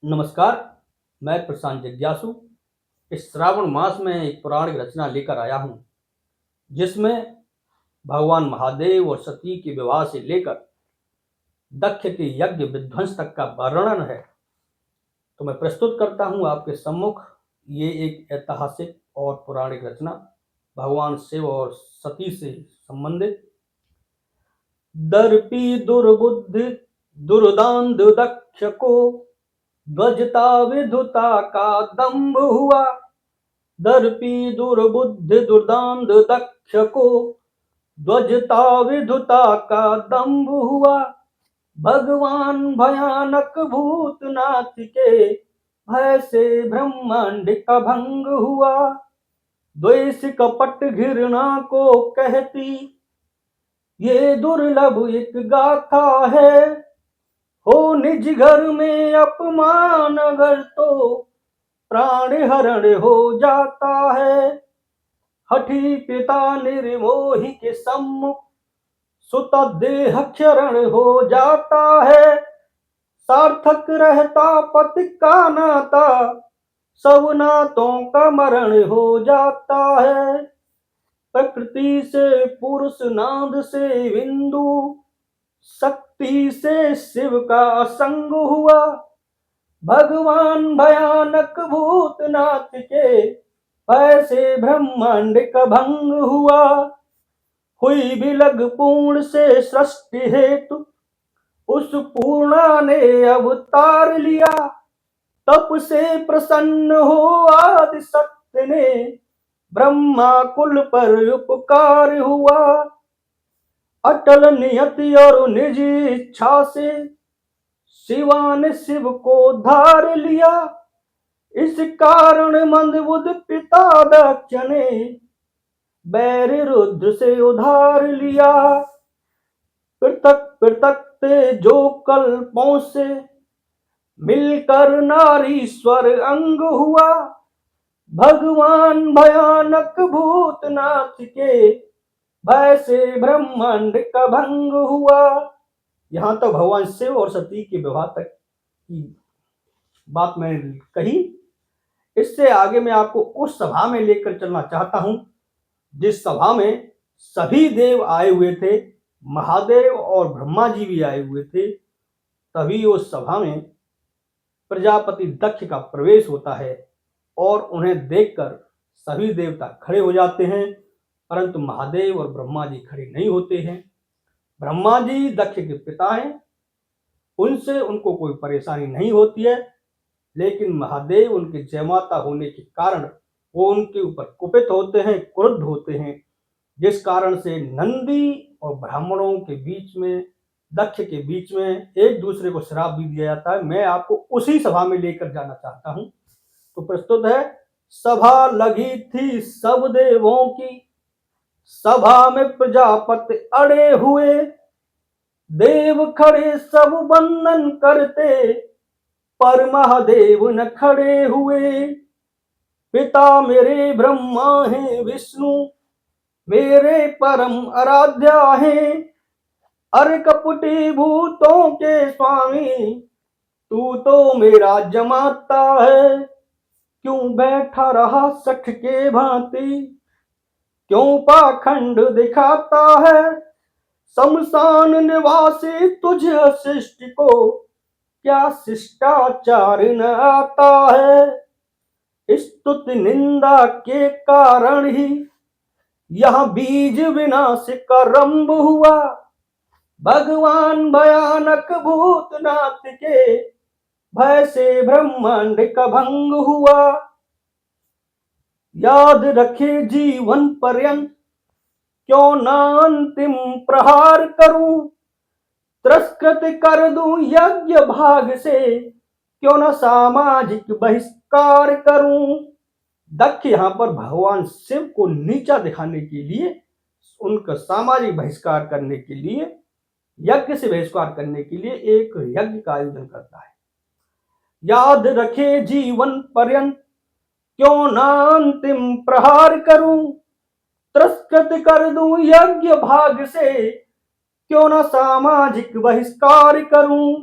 नमस्कार। मैं प्रशांत जिज्ञासु इस श्रावण मास में एक पौराणिक रचना लेकर आया हूँ, जिसमें भगवान महादेव और सती के विवाह से लेकर दक्ष के यज्ञ विध्वंस तक का वर्णन है। तो मैं प्रस्तुत करता हूँ आपके सम्मुख ये एक ऐतिहासिक और पौराणिक रचना भगवान शिव और सती से संबंधित। दर्पी दुर्बुद्धि दुर्दांत दक्ष को ध्वजता विधुता का दंभ हुआ। दर्पी दुर्बुद्धि दुर्दांत दक्ष को ध्वजता विधुता का दंभ हुआ। भगवान भयानक भूतनाथ के भय से ब्रह्मांड का भंग हुआ। द्वेष कपट घृणा को कहती ये दुर्लभ एक गाथा है। हो निज घर में अपमान अगर तो प्राण हरण हो जाता है। हठी पिता निर्मोही के सम्मुख सुत देह क्षरण हो जाता है। सार्थक रहता पति का नाता सब नातों का मरण हो जाता है। प्रकृति से पुरुष नाद से बिंदु शक्ति से शिव का संग हुआ। भगवान भयानक भूतनाथ के भय से ब्रह्मांड का भंग हुआ। हुई विलग पूर्ण से सृष्टि हेतु उस पूर्णा ने अवतार लिया। तप से प्रसन्न हो आदि सत्य ने ब्रह्मा कुल पर उपकार हुआ। अटल नियति और निज इच्छा से शिवा ने शिव को धार लिया। इस कारण मंदबुद्ध पिता दक्ष ने बैर रुद्र से उधार लिया। पृथक पृथक थे जो कल्पों से मिलकर नारीश्वर अंग हुआ। भगवान भयानक भूतनाथ के भय से ब्रह्मांड का भंग हुआ। यहाँ तो भगवान शिव और सती के विवाह तक की बात मैंने कही। इससे आगे मैं आपको उस सभा में लेकर चलना चाहता हूं जिस सभा में सभी देव आए हुए थे, महादेव और ब्रह्मा जी भी आए हुए थे। तभी उस सभा में प्रजापति दक्ष का प्रवेश होता है और उन्हें देखकर सभी देवता खड़े हो जाते हैं, परंतु महादेव और ब्रह्मा जी खड़े नहीं होते हैं। ब्रह्मा जी दक्ष के पिता हैं, उनसे उनको कोई परेशानी नहीं होती है, लेकिन महादेव उनके जयमाता होने के कारण वो उनके ऊपर कुपित होते हैं, क्रुद्ध होते हैं, जिस कारण से नंदी और ब्राह्मणों के बीच में, दक्ष के बीच में एक दूसरे को श्राप भी दिया जाता है। मैं आपको उसी सभा में लेकर जाना चाहता हूं। तो प्रस्तुत है। सभा लगी थी सब देवों की, सभा में प्रजापति अड़े हुए। देव खड़े सब वंदन करते, पर महादेव न खड़े हुए। पिता मेरे ब्रह्मा हैं, विष्णु मेरे परम आराध्या हैं। अरे कपटी भूतों के स्वामी तू तो मेरा जमाता है। क्यों बैठा रहा सठ के भांति, क्यों पाखंड दिखाता है। शमशान निवासी तुझे शिष्ट को क्या शिष्टाचार न आता है। स्तुति निंदा के कारण ही यह बीज विनाश का रंभ हुआ। भगवान भयानक भूतनाथ के भय से ब्रह्मांड का भंग हुआ। याद रखे जीवन पर्यंत क्यों ना अंतिम प्रहार करूं। तिरस्कृत कर दूं यज्ञ भाग से क्यों ना सामाजिक बहिष्कार करूं। दक्ष यहाँ पर भगवान शिव को नीचा दिखाने के लिए, उनका सामाजिक बहिष्कार करने के लिए, यज्ञ से बहिष्कार करने के लिए एक यज्ञ का आयोजन करता है। याद रखे जीवन पर्यंत क्यों ना अंतिम प्रहार करूं। तिरस्कृत कर दूं यज्ञ भाग से क्यों ना सामाजिक बहिष्कार करूं।